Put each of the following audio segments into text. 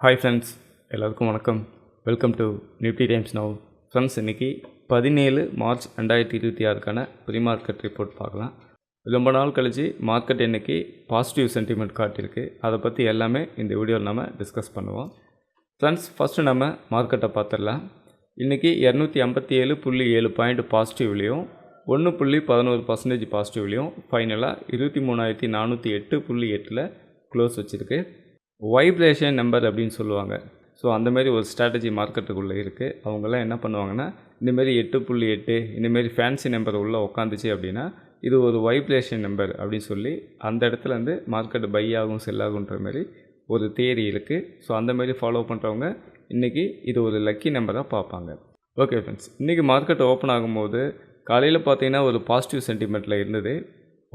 Hi friends, எல்லாருக்கும் வணக்கம். Welcome to Nifty times now. Friends, இன்றைக்கி 17 மார்ச் 2026க்கான ப்ரீ மார்க்கெட் ரிப்போர்ட் பார்க்கலாம். ரொம்ப நாள் கழித்து மார்க்கெட் இன்றைக்கி பாசிட்டிவ் சென்டிமெண்ட் காட்டியிருக்கு. அதை பற்றி எல்லாமே இந்த வீடியோவில் நம்ம டிஸ்கஸ் பண்ணுவோம். ஃப்ரெண்ட்ஸ், ஃபஸ்ட்டு நம்ம மார்க்கெட்டை பார்த்துடலாம். இன்றைக்கி 257.7 பாயிண்ட் பாசிட்டிவ்லேயும் 1.11% பாசிட்டிவ்லேயும் ஃபைனலாக 23,408.8 க்ளோஸ் வச்சுருக்கு. வைப்ரேஷன் நம்பர் அப்படின்னு சொல்லுவாங்க. ஸோ அந்தமாரி ஒரு ஸ்ட்ராட்டஜி மார்க்கெட்டுக்குள்ளே இருக்குது. அவங்களாம் என்ன பண்ணுவாங்கன்னா, இந்தமாரி 8.8 இந்தமாரி ஃபேன்சி நம்பர் உள்ளே உட்காந்துச்சு அப்படின்னா இது ஒரு வைப்ரேஷன் நம்பர் அப்படின்னு சொல்லி அந்த இடத்துல வந்து மார்க்கெட் பை ஆகும் செல் ஆகுன்ற மாதிரி ஒரு தியரி இருக்குது. ஸோ அந்தமாரி ஃபாலோ பண்ணுறவங்க இன்றைக்கி இது ஒரு லக்கி நம்பராக பார்ப்பாங்க. ஓகே ஃப்ரெண்ட்ஸ், இன்றைக்கி மார்க்கெட் ஓப்பன் ஆகும்போது காலையில் பார்த்தீங்கன்னா ஒரு பாசிட்டிவ் சென்டிமெண்ட்டில் இருந்தது.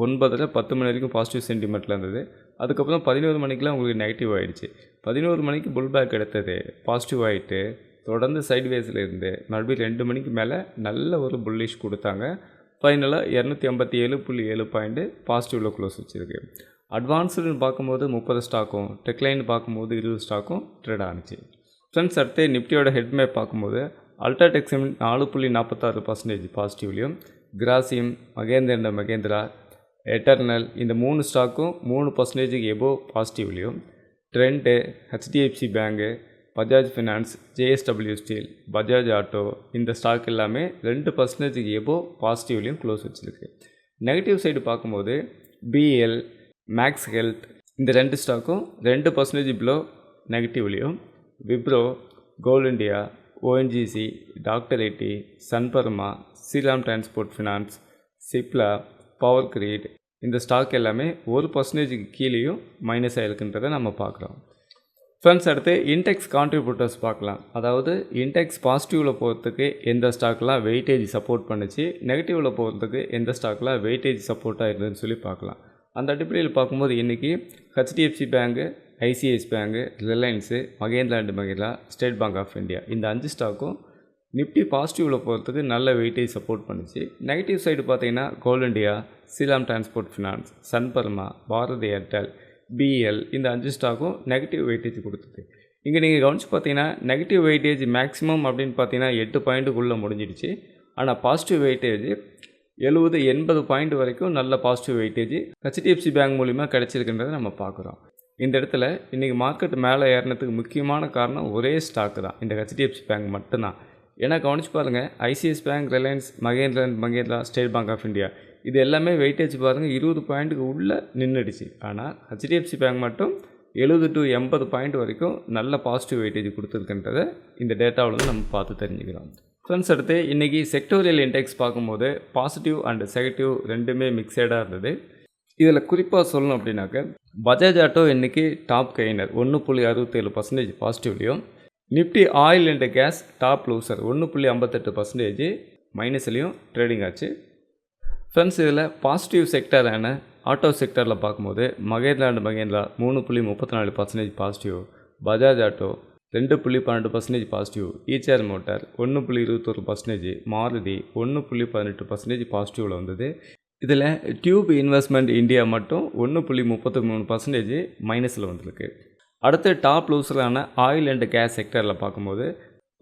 9:10 மணி வரைக்கும் பாசிட்டிவ் சென்டிமெண்ட்டில் இருந்தது. அதுக்கப்புறம் 11 மணிக்கெலாம் உங்களுக்கு நெகட்டிவ் ஆகிடுச்சு. 11 மணிக்கு புல் பேக் எடுத்தது பாசிட்டிவ் ஆகிட்டு தொடர்ந்து சைட்வேஸில் இருந்து மறுபடியும் 2 மணிக்கு மேலே நல்ல ஒரு புல்லிஷ் கொடுத்தாங்க. ஃபைனலாக 257.7 பாயிண்ட்டு பாசிட்டிவில் க்ளோஸ் வச்சுருக்கு. அட்வான்ஸ்டுன்னு பார்க்கும்போது 30 ஸ்டாக்கும், டெக்லைன் பார்க்கும்போது 20 ஸ்டாக்கும் ட்ரேட் ஆனிச்சு. ஃப்ரெண்ட்ஸ், அடுத்து நிஃப்டியோட ஹெட் மேப் பார்க்கும்போது அல்ட்ராடெக் சிமெண்ட் 4.46% பாசிட்டிவ்லையும், கிராசியம், மகேந்திரா, எட்டர்னல் இந்த 3 ஸ்டாக்கும் 3% எபோவ் பாசிட்டிவ்லையும், Trent, HDFC bank, Bajaj finance, JSW steel, Bajaj auto இந்த ஸ்டாக் எல்லாமே 2% எபோவ் பாசிட்டிவ்லையும் க்ளோஸ் வச்சுருக்கு. நெகட்டிவ் சைடு பார்க்கும்போது பிஎல், மேக்ஸ் ஹெல்த் இந்த 2 ஸ்டாக்கும் 2% பிலோ நெகட்டிவ்லையும், Wipro, Coal India, ONGC, doctor ஐடி, Sun Pharma, Shriram transport finance, Cipla, power grid இந்த ஸ்டாக் எல்லாமே 1% கீழேயும் மைனஸ் ஆகிருக்குன்றதை நம்ம பார்க்குறோம். ஃப்ரெண்ட்ஸ், அடுத்து இன்டெக்ஸ் கான்ட்ரிபியூட்டர்ஸ் பார்க்கலாம். அதாவது இன்டெக்ஸ் பாசிட்டிவில் போகிறதுக்கு எந்த ஸ்டாக்லாம் வெயிட்டேஜ் சப்போர்ட் பண்ணிச்சு, நெகட்டிவில் போகிறதுக்கு எந்த ஸ்டாக்லாம் வெயிட்டேஜ் சப்போர்ட்டாக இருந்ததுன்னு சொல்லி பார்க்கலாம். அந்த அடிப்படையில் பார்க்கும்போது இன்றைக்கி HDFC bank, ICICI bank, Reliance, Mahindra, State Bank of India இந்த 5 ஸ்டாக்கும் நிஃப்டி பாசிட்டிவில் போகிறதுக்கு நல்ல வெயிட்டேஜ் சப்போர்ட் பண்ணிச்சு. நெகட்டிவ் சைடு பார்த்தீங்கன்னா Coal India, Shriram transport finance, Sun Pharma, Bharti Airtel, BEL இந்த 5 ஸ்டாக்கும் நெகட்டிவ் வெயிட்டேஜ் கொடுத்தது. இங்கே நீங்கள் கவனித்து பார்த்தீங்கன்னா நெகட்டிவ் வெயிட்டேஜ் மேக்ஸிமம் அப்படின்னு பார்த்தீங்கன்னா 8 பாயிண்ட்டுக்குள்ளே முடிஞ்சிடுச்சு. ஆனால் பாசிட்டிவ் வெயிட்டேஜ் 70-80 பாயிண்ட் வரைக்கும் நல்ல பாசிட்டிவ் வெயிட்டேஜ் ஹெச்டிஎஃப்சி பேங்க் மூலிமா கிடச்சிருக்குன்றதை நம்ம பார்க்குறோம். இந்த இடத்துல இன்றைக்கி மார்க்கெட் மேலே ஏறினதுக்கு முக்கியமான காரணம் ஒரே ஸ்டாக்கு தான், இந்த ஹெச்டிஎஃப்சி பேங்க் மட்டும்தான். ஏன்னா கவனிச்சு பாருங்கள், ICICI bank, Reliance, Mahindra, State Bank of India இது எல்லாமே வெயிட்டேஜ் பாருங்கள் 20 பாயிண்ட்டுக்கு உள்ளே நின்றுடுச்சு. ஆனால் ஹெச்டிஎஃப்சி பேங்க் மட்டும் 70-80 பாயிண்ட் வரைக்கும் நல்ல பாசிட்டிவ் வெயிட்டேஜ் கொடுத்துருக்குன்றதை இந்த டேட்டாவில் நம்ம பார்த்து தெரிஞ்சுக்கிறோம். ஃப்ரெண்ட்ஸ், அடுத்து இன்றைக்கி செக்டோரியல் இண்டெக்ஸ் பார்க்கும்போது பாசிட்டிவ் அண்ட் நெகட்டிவ் ரெண்டுமே மிக்சடாக இருந்தது. இதில் குறிப்பாக சொல்லணும் அப்படின்னாக்க பஜாஜ் ஆட்டோ இன்றைக்கி டாப் கெய்னர் 1.67% பாசிட்டிவ்லையும், Nifty oil and gas top loser 1.58% மைனஸ்லையும் ட்ரேடிங் ஆச்சு. ஃப்ரெண்ட்ஸ், இதில் பாசிட்டிவ் செக்டரான ஆட்டோ செக்டரில் பார்க்கும்போது Mahindra 3.34% positive, Bajaj auto 2.12% positive, Eicher motor 1.21%, Maruti 1.18% பாசிட்டிவில் வந்தது. இதில் டியூப் இன்வெஸ்ட்மெண்ட் இந்தியா மட்டும் 1.33% மைனஸில் வந்திருக்கு. அடுத்து டாப் லூசரான ஆயில் அண்ட் கேஸ் செக்டரில் பார்க்கும்போது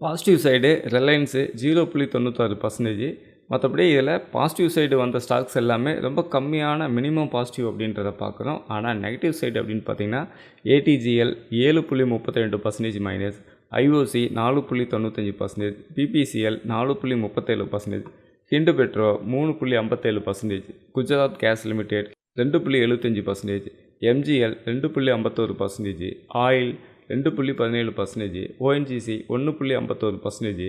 பாசிட்டிவ் சைடு ரிலையன்ஸு 0.96%, மற்றபடி இதில் பாசிட்டிவ் சைடு வந்த ஸ்டாக்ஸ் எல்லாமே ரொம்ப கம்மியான மினிமம் பாசிட்டிவ் அப்படின்றத பார்க்குறோம். ஆனால் நெகட்டிவ் சைடு அப்படின்னு பார்த்திங்கன்னா ATGL 7.32% minus, IOC 4.95%, BPCL 4.37%, Hind petro 3.57%, Gujarat gas limited 2.75%, MGL 2.51%, oil 2.17%, ONGC 1.51%,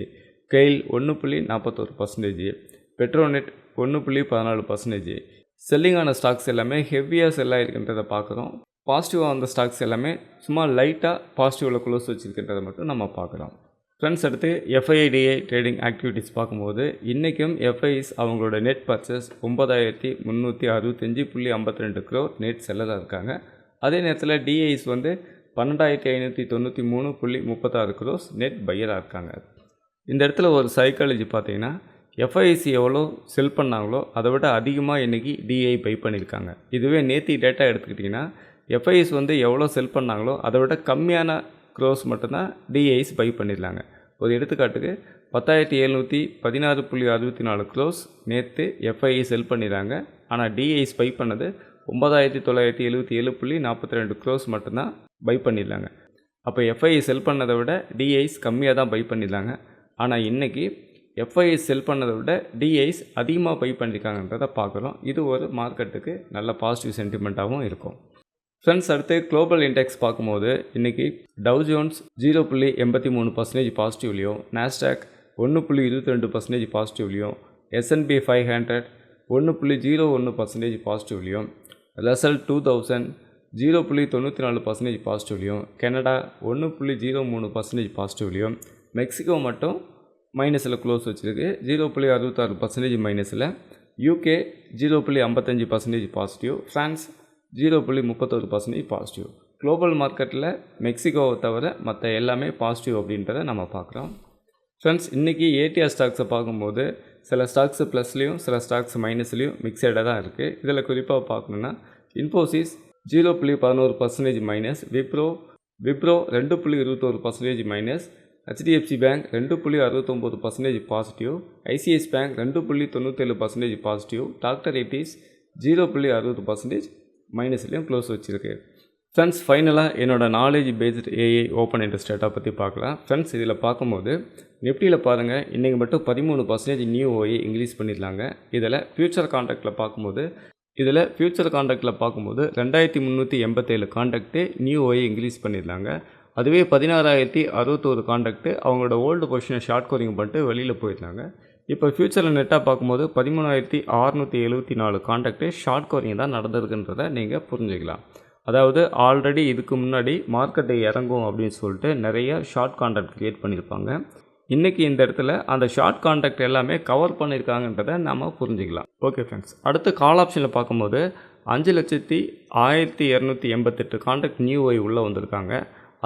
GAIL 1.41%, Petronet 1.14%. செல்லிங்கான ஸ்டாக்ஸ் எல்லாமே ஹெவியாக செல்லாக இருக்கின்றதை பார்க்குறோம். பாசிட்டிவாக வந்த ஸ்டாக்ஸ் எல்லாமே சும்மா லைட்டாக பாசிட்டிவில் க்ளோஸ் வச்சுருக்கின்றதை மட்டும் நம்ம பார்க்குறோம். ஃப்ரெண்ட்ஸ், அடுத்து எஃப்ஐடிஐ ட்ரேடிங் ஆக்டிவிட்டீஸ் பார்க்கும்போது இன்றைக்கும் எஃப்ஐஸ் அவங்களோட நெட் பர்ச்சேஸ் 9,365.52 crore நெட் செல்லராக இருக்காங்க. அதே நேரத்தில் டிஐஸ் வந்து 12,593.36 crore நெட் பையராக இருக்காங்க. இந்த இடத்துல ஒரு சைக்காலஜி பார்த்தீங்கன்னா எஃப்ஐசி எவ்வளோ செல் பண்ணாங்களோ அதை விட அதிகமாக இன்றைக்கி டிஐ பை பண்ணியிருக்காங்க. இதுவே நேற்று டேட்டா எடுத்துக்கிட்டிங்கன்னா எஃப்ஐஎஸ் வந்து எவ்வளோ செல் பண்ணாங்களோ அதை விட கம்மியான க்ரோஸ் மட்டும்தான் டிஐஸ் பை பண்ணிடலாங்க. ஒரு எடுத்துக்காட்டுக்கு 10,716.64 க்ரோஸ் நேற்று எஃப்ஐஐ செல் பண்ணிடுறாங்க. ஆனால் டிஐஸ் பை பண்ணது 9,977.42 க்ரோஸ் மட்டும்தான் பை பண்ணிடலாங்க. அப்போ எஃப்ஐஐ செல் பண்ணதை விட டிஐஸ் கம்மியாக தான் பை பண்ணிடலாங்க. ஆனால் இன்றைக்கி எஃப்ஐஐ செல் பண்ணதை விட டிஐஸ் அதிகமாக பை பண்ணியிருக்காங்கன்றதை பார்க்குறோம். இது ஒரு மார்க்கெட்டுக்கு நல்ல பாசிட்டிவ் சென்டிமெண்ட்டாகவும் இருக்கும். ஃப்ரெண்ட்ஸ், அடுத்து குளோபல் இண்டெக்ஸ் பார்க்கும்போது இன்றைக்கி டவ் ஜோன்ஸ் 0.83% பாசிட்டிவ்லையும், நாஸ்டாக் 1.22% பாசிட்டிவ்லையும், S&P 500 1.01% பாசிட்டிவ்லையும், ரசல் 2000 0.94% பாசிட்டிவ்லையும், கனடா 1.03% பாசிட்டிவ்லையும், மெக்சிகோ மட்டும் மைனஸில் க்ளோஸ் வச்சுருக்கு 0.66% மைனஸில், UK 0.55% positive, France 0.31% positive. Global மார்க்கெட்டில் மெக்சிகோவை தவிர மற்ற எல்லாமே பாசிட்டிவ் அப்படின்றத நம்ம பார்க்குறோம். ஃப்ரெண்ட்ஸ், இன்றைக்கி ஏடிஆர் ஸ்டாக்ஸை பார்க்கும்போது சில ஸ்டாக்ஸு ப்ளஸ்லேயும் சில ஸ்டாக்ஸ் மைனஸ்லேயும் மிக்சடாக தான் இருக்குது. இதில் குறிப்பாக பார்க்கணுன்னா Infosys 0.11% minus, Wipro 2.21% minus, HDFC bank 2.69% positive, ICICI bank 2.97% positive, doctor Reddy's 0.60% மைனஸ்லேயும் க்ளோஸ் வச்சுருக்கு. ஃப்ரெண்ட்ஸ், ஃபைனலாக என்னோடய knowledge based AI open interest data பற்றி பார்க்கலாம். ஃப்ரெண்ட்ஸ், இதில் பார்க்கும்போது நிஃப்டியில் பாருங்கள், இன்றைக்கி மட்டும் 13% நியூ ஓஏ இன்க்ரீஸ் பண்ணிடலாங்க. இதில் ஃபியூச்சர் கான்ட்ராக்டில் பார்க்கும்போது 2387 கான்ட்ராக்ட்டு நியூ ஓஏ இன்க்ரீஸ் பண்ணிடலாங்க. அதுவே 16,061 கான்ட்ராக்ட்டு அவங்களோட ஓல்டு பொசிஷனை ஷார்ட் கோரிங் பண்ணிட்டு வெளியில் போயிடலாங்க. இப்போ ஃபியூச்சரில் நெட்டாக பார்க்கும்போது 13,674 கான்ட்ராக்ட்டு ஷார்ட் கோரிங் தான் நடந்திருக்குன்றதை நீங்கள் புரிஞ்சுக்கலாம். அதாவது ஆல்ரெடி இதுக்கு முன்னாடி மார்க்கெட்டை இறங்கும் அப்படின்னு சொல்லிட்டு நிறைய ஷார்ட் கான்ட்ராக்ட் க்ரியேட் பண்ணியிருப்பாங்க. இன்றைக்கி இந்த இடத்துல அந்த ஷார்ட் கான்ட்ராக்ட் எல்லாமே கவர் பண்ணியிருக்காங்கன்றதை நம்ம புரிஞ்சுக்கலாம். ஓகே ஃப்ரெண்ட்ஸ், அடுத்து கால் ஆப்ஷனில் பார்க்கும்போது 5,1288 கான்ட்ராக்ட் நியூ ஓய் உள்ளே வந்திருக்காங்க.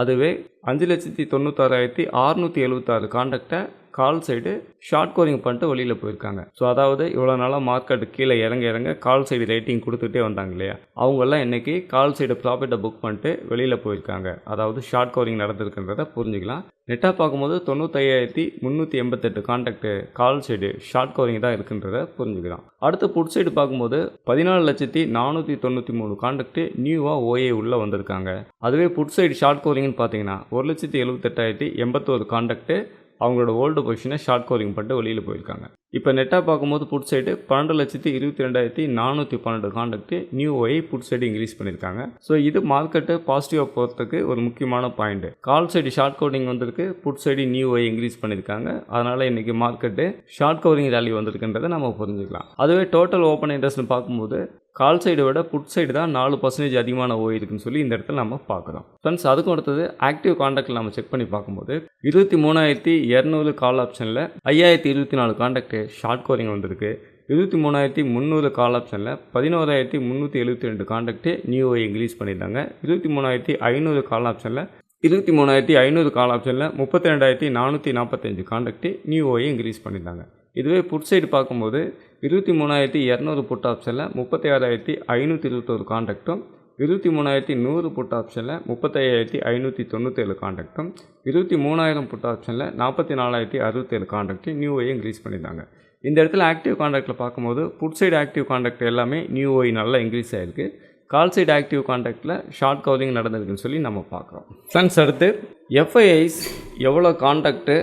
அதுவே 5,96,676 கான்ட்ராக்டை கால் சைடு ஷார்ட் கோரிங் பண்ணிட்டு வெளியில் போயிருக்காங்க. ஸோ அதாவது இவ்வளோ நாளாக மார்க்கெட்டு கீழே இறங்க கால் சைடு ரேட்டிங் கொடுத்துட்டே வந்தாங்க இல்லையா, அவங்கெல்லாம் இன்றைக்கி கால் சைடு ப்ராஃபிட்டை புக் பண்ணிட்டு வெளியில் போயிருக்காங்க. அதாவது ஷார்ட் கோரிங் நடந்திருக்குன்றதை புரிஞ்சுக்கலாம். நெட்டாக பார்க்கும்போது 95,388 கான்ட்ராக்டு கால் சைடு ஷார்ட் கோரிங் தான் இருக்குன்றதை புரிஞ்சுக்கலாம். அடுத்து புட் சைடு பார்க்கும்போது 14,493 கான்ட்ராக்டு நியூவாக ஓஏ உள்ளே வந்திருக்காங்க. அதுவே புட் சைடு ஷார்ட் கோரிங்னு பார்த்தீங்கன்னா 1,78,081 கான்ட்ராக்டு அவங்களோட ஓல்டு பொசிஷனை ஷார்ட் கோரிங் பண்ணிட்டு வெளியில் போயிருக்காங்க. இப்போ நெட்டாக பார்க்கும்போது put side 12,22,412 contract new OI put side increase பண்ணியிருக்காங்க. ஸோ இது மார்க்கெட்டு பாசிட்டிவாக போகிறதுக்கு ஒரு முக்கியமான point. Call side short covering வந்திருக்கு, put side new OI increase பண்ணியிருக்காங்க. அதனால் இன்றைக்கி மார்க்கெட்டு ஷார்ட் கவரிங் ரேலி வந்திருக்குன்றதை நம்ம புரிஞ்சுக்கலாம். அதுவே டோட்டல் ஓப்பன் இன்ட்ரெஸ்ட்னு பார்க்கும்போது கால் சைடை விட புட் சைடு தான் 4% அதிகமான ஓய் இருக்குன்னு சொல்லி இந்த இடத்துல நம்ம பார்க்குறோம். ஃப்ரெண்ட்ஸ், அதுக்கும் அடுத்தது ஆக்டிவ் கான்ட்ராக்டில் நம்ம செக் பண்ணி பார்க்கும்போது 23,200 கால் ஆப்ஷனில் 5,024 கான்ட்ராக்ட் ஷார்ட் கோரிங் வந்திருக்கு. 23,300 கால் ஆப்ஷனில் 11,372 கான்ட்ராக்ட் நியூ ஓய் இன்க்ரீஸ் பண்ணியிருந்தாங்க. 23,500 கால் ஆப்ஷனில் 32,445 கான்ட்ராக்ட் நியூ ஓயை இன்க்ரீஸ் பண்ணியிருந்தாங்க. இதுவே புட் சைடு பார்க்கும்போது 23,200 புட் ஆப்ஷனில் 36,521 கான்ட்ராக்டும், 23,100 புட் ஆப்ஷனில் 35,597 கான்ட்ராக்டும், 23,000 புட் ஆப்ஷனில் 44,067 கான்ட்ராக்ட் நியூ ஓயை இன்க்ரீஸ் பண்ணியிருந்தாங்க. இந்த இடத்துல ஆக்டிவ் கான்ட்ராக்டில் பார்க்கும்போது புட் சைடு ஆக்டிவ் கான்ட்ராக்ட் எல்லாமே நியூ ஓய் நல்லா இன்க்ரீஸ் ஆகிருக்கு. கால் சைடு ஆக்டிவ் கான்ட்ராக்டில் ஷார்ட் கவரிங் நடந்திருக்குன்னு சொல்லி நம்ம பார்க்குறோம். ஃப்ரெண்ட்ஸ், அடுத்து எஃப்ஐஐஸ் எவ்வளோ கான்ட்ராக்ட்டு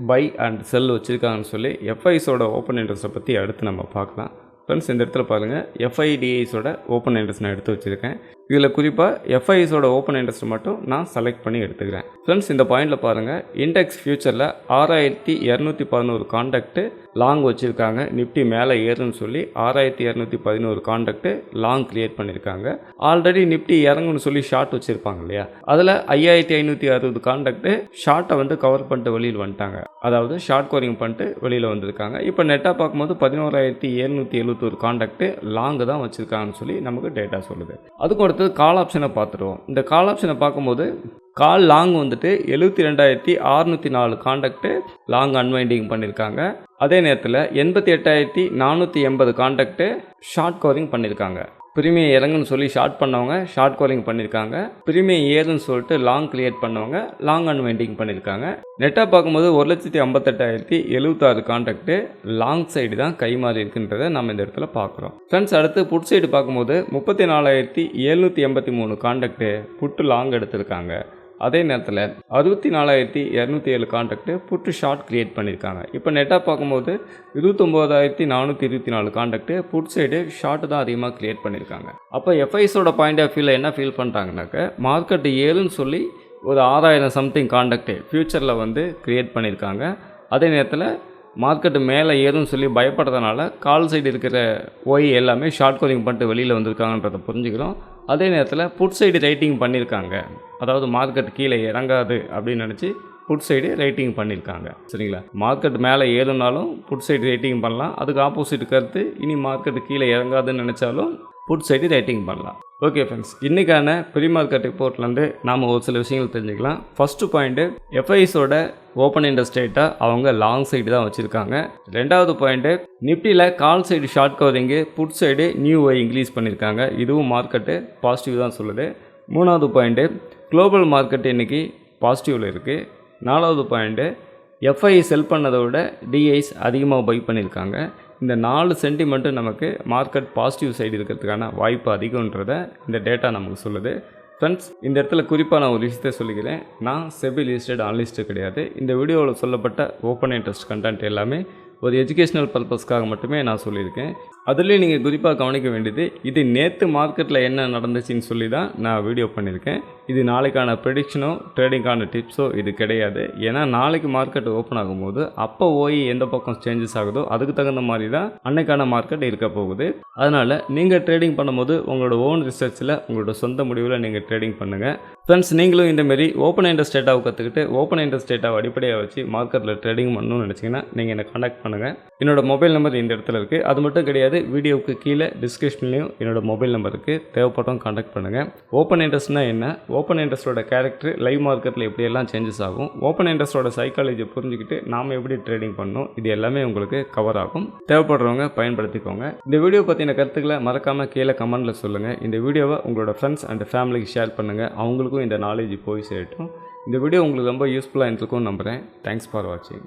பை அண்ட் செல் வச்சுருக்காங்கன்னு சொல்லி எஃப்ஐஸோட ஓப்பன் இன்ட்ரெஸ்ட்டை பற்றி அடுத்து நம்ம பார்க்கலாம். ஃப்ரெண்ட்ஸ், இந்த இடத்துல பாருங்கள், எஃப்ஐடிஐஸோட ஓப்பன் இன்ட்ரெஸ்ட் நான் எடுத்து வச்சுருக்கேன். இதில் குறிப்பாக எஃப்ஐஸோட ஓப்பன் இன்ட்ரெஸ்ட் மட்டும் நான் செலக்ட் பண்ணி எடுத்துக்கிறேன். ஃப்ரெண்ட்ஸ், இந்த பாயிண்டில் பாருங்கள், இண்டெக்ஸ் ஃபியூச்சரில் 6,211 கான்ட்ராக்ட்டு லாங் வச்சுருக்காங்க. நிஃப்டி மேலே ஏறுன்னு சொல்லி 6,211 கான்ட்ராக்ட்டு லாங் கிரியேட் பண்ணியிருக்காங்க. ஆல்ரெடி நிஃப்டி இறங்குன்னு சொல்லி ஷார்ட் வச்சுருப்பாங்க இல்லையா, அதில் 5,560 கான்ட்ராக்ட்டு ஷார்ட்டை வந்து கவர் பண்ணிட்டு வெளியில் வந்துட்டாங்க. அதாவது ஷார்ட் கோரிங் பண்ணிட்டு வெளியில் வந்திருக்காங்க. இப்போ நெட்டாக பார்க்கும்போது 11,771 கான்ட்ராக்ட்டு லாங்கு தான் வச்சுருக்காங்கன்னு சொல்லி நமக்கு டேட்டா சொல்லுது. அதுக்கு அடுத்தது கால் ஆப்ஷனை பார்த்துருவோம். இந்த கால் ஆப்ஷனை பார்க்கும்போது கால் லாங் வந்துட்டு 72,604 கான்ட்ராக்ட்டு லாங் அன்வைண்டிங் பண்ணியிருக்காங்க. அதே நேரத்தில் 88,480 கான்ட்ராக்ட்டு ஷார்ட் கவரிங் பண்ணியிருக்காங்க. ப்ரீமியம் இறங்குன்னு சொல்லி ஷார்ட் பண்ணவங்க ஷார்ட் காலிங் பண்ணியிருக்காங்க. ப்ரீமியம் ஏறுன்னு சொல்லிட்டு லாங் கிரியேட் பண்ணவங்க லாங் அன்வைண்டிங் பண்ணியிருக்காங்க. நெட்டாக பார்க்கும்போது 1,58,076 கான்ட்ராக்ட்டு லாங் சைடு தான் கை மாறி இருக்குன்றதை நம்ம இந்த இடத்துல பார்க்குறோம். ஃப்ரெண்ட்ஸ், அடுத்து புட் சைடு பார்க்கும்போது 34,783 கான்ட்ராக்ட்டு புட்டு லாங் எடுத்திருக்காங்க. அதே நேரத்தில் 64,207 கான்ட்ராக்ட்டு புட்டு ஷார்ட் கிரியேட் பண்ணியிருக்காங்க. இப்போ நெட்டாக பார்க்கும்போது 29,424 கான்ட்ராக்ட்டு புட் சைடு ஷார்ட் தான் அதிகமாக கிரியேட் பண்ணியிருக்காங்க. அப்போ எஃப்ஐஸோட பாயிண்ட் ஆஃப் வியூவில் என்ன ஃபீல் பண்ணுறாங்கனாக்க, மார்க்கெட் ஏறுன்னு சொல்லி ஒரு 6,000 சம்திங் கான்ட்ராக்ட்டு ஃப்யூச்சரில் கிரியேட் பண்ணியிருக்காங்க. அதே நேரத்தில் மார்க்கெட்டு மேலே ஏறும்னு சொல்லி பயப்படுறதுனால கால் சைடு இருக்கிற ஒய் எல்லாமே ஷார்ட் கோலிங் பண்ணிட்டு வெளியில் வந்திருக்காங்கன்றதை புரிஞ்சுக்கிறோம். அதே நேரத்தில் புட் சைடு ரைட்டிங் பண்ணியிருக்காங்க. அதாவது மார்க்கெட் கீழே இறங்காது அப்படின்னு நினச்சி புட் சைடு ரைட்டிங் பண்ணியிருக்காங்க. சரிங்களா? மார்க்கெட் மேலே ஏறுனாலும் புட் சைடு ரைட்டிங் பண்ணலாம். அதுக்கு ஆப்போசிட் கருத்து, இனி மார்க்கெட் கீழே இறங்காதுன்னு நினச்சாலும் புட் சைடு ரைட்டிங் பண்ணலாம். ஓகே ஃப்ரெண்ட்ஸ், இன்றைக்கான ப்ரீ மார்க்கெட் ரிப்போர்ட்லேருந்து நாம் ஒரு சில விஷயங்கள் தெரிஞ்சுக்கலாம். ஃபஸ்ட்டு பாயிண்ட்டு, எஃப்ஐஸோட ஓப்பன் இன்ட்ரெஸ்ட் ரேட்டாக அவங்க லாங் சைடு தான் வச்சுருக்காங்க. ரெண்டாவது பாயிண்ட்டு, நிஃப்டியில் call side short covering put side new OI increase பண்ணியிருக்காங்க. இதுவும் மார்க்கெட்டு பாசிட்டிவ் தான் சொல்லுது. மூணாவது பாயிண்ட்டு, குளோபல் மார்க்கெட் இன்றைக்கி பாசிட்டிவில் இருக்குது. நாலாவது பாயிண்ட்டு, எஃப்ஐ செல் பண்ணதை விட டிஐஸ் அதிகமாக பை பண்ணியிருக்காங்க. இந்த 4 சென்டிமெண்ட்டு நமக்கு மார்க்கெட் பாசிட்டிவ் சைடு இருக்கிறதுக்கான வாய்ப்பு அதிகன்றதை இந்த டேட்டா நமக்கு சொல்லுது. ஃப்ரெண்ட்ஸ், இந்த இடத்துல குறிப்பாக நான் ஒரு விஷயத்தை சொல்லிக்கிறேன். நான் செபி லிஸ்டட் அனலிஸ்ட்டு கிடையாது. இந்த வீடியோவில் சொல்லப்பட்ட ஓப்பன் இன்ட்ரெஸ்ட் கண்டென்ட் எல்லாமே ஒரு எஜுகேஷ்னல் பர்பஸ்க்காக மட்டுமே நான் சொல்லியிருக்கேன். அதுலேயும் நீங்கள் குறிப்பாக கவனிக்க வேண்டியது, இது நேற்று மார்க்கெட்டில் என்ன நடந்துச்சுன்னு சொல்லி தான் நான் வீடியோ பண்ணியிருக்கேன். இது நாளைக்கான ப்ரெடிக்ஷனோ ட்ரேடிங்கான டிப்ஸோ இது கிடையாது. ஏன்னா நாளைக்கு மார்க்கெட் ஓப்பன் ஆகும்போது அப்போ ஓய் எந்த பக்கம் சேஞ்சஸ் ஆகுதோ அதுக்கு தகுந்த மாதிரி தான் அன்னைக்கான மார்க்கெட் இருக்க போகுது. அதனால் நீங்கள் ட்ரேடிங் பண்ணும்போது உங்களோட ஓன் ரிசர்ச்சில் உங்களோட சொந்த முடிவில் நீங்கள் ட்ரேடிங் பண்ணுங்கள். ஃப்ரெண்ட்ஸ், நீங்களும் இந்தமாரி ஓப்பன் இன்ட்ரெஸ்ட் டேட்டாவை கற்றுக்கிட்டு ஓப்பன் இன்ட்ரெஸ்ட் டேட்டாவை அடிப்படையாக வச்சு மார்க்கெட்டில் ட்ரேடிங் பண்ணணும்னு நினச்சிங்கன்னா நீங்கள் என்னை கான்டாக்ட் பண்ணுங்கள். என்னோட மொபைல் நம்பர் இந்த இடத்துல இருக்குது. அது மட்டும் கிடையாது, வீடியோவுக்கு கீழே டிஸ்கிரிப்ஷன்லையும் என்னோட மொபைல் நம்பர் இருக்குது. தேவைப்பட்டவங்க கான்டாக்ட் பண்ணுங்கள். ஓப்பன் இன்ட்ரெஸ்ட்னால் என்ன, ஓப்பன் இன்ட்ரெஸ்ட்டோட கேரக்டர் லைவ் மார்க்கெட்டில் எப்படியெல்லாம் சேஞ்சஸ் ஆகும், ஓப்பன் இன்ட்ரெஸ்ட்டோட சைக்காலஜியை புரிஞ்சுக்கிட்டு நாம் எப்படி ட்ரேடிங் பண்ணணும், இது எல்லாமே உங்களுக்கு கவர் ஆகும். தேவைப்படுறவங்க பயன்படுத்திக்கோங்க. இந்த வீடியோ பற்றின கருத்துக்களை மறக்காமல் கீழே கமெண்ட்டில் சொல்லுங்கள். இந்த வீடியோவை உங்களோட ஃப்ரெண்ட்ஸ் அண்ட் ஃபேமிலிக்கு ஷேர் பண்ணுங்கள். அவங்களுக்கும் இந்த நாலேஜ் போய் சேரட்டும். இந்த வீடியோ உங்களுக்கு ரொம்ப யூஸ்ஃபுல்லாக இருந்திருக்கும்னு நம்புகிறேன். தேங்க்ஸ் ஃபார் வாட்சிங்.